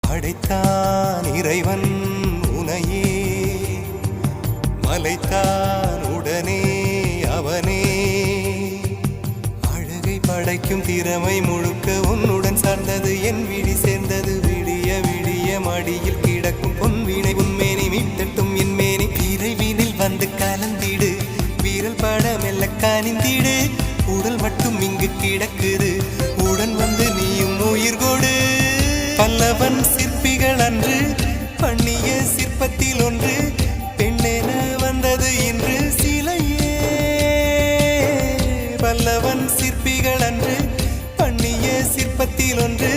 படைத்தான் இறைவன் உனையே, மலைத்தான் உடனே அவனே. அழகை படைக்கும் திறமை முழுக்க உன்னுடன் சார்ந்தது, என் விழி சேர்ந்தது. விடிய விடிய மடியில் கிடக்கும் பொன்வினை உன்மேனி மீட்டட்டும் என் மேனி. விரைவினில் வந்து கலந்திடு, வீரல் பட மெல்ல கனிந்திடு. உடல் மட்டும் இங்கு கிடக்குது, உடன் வந்து நீயும் உயிர் கொடு. பல்லவன் சிற்பிகள் அன்று பண்ணிய சிற்பத்தில் ஒன்று, பெண்ணென வந்தது இன்று சிலையே. பல்லவன் சிற்பிகள் அன்று பண்ணிய சிற்பத்தில் ஒன்று,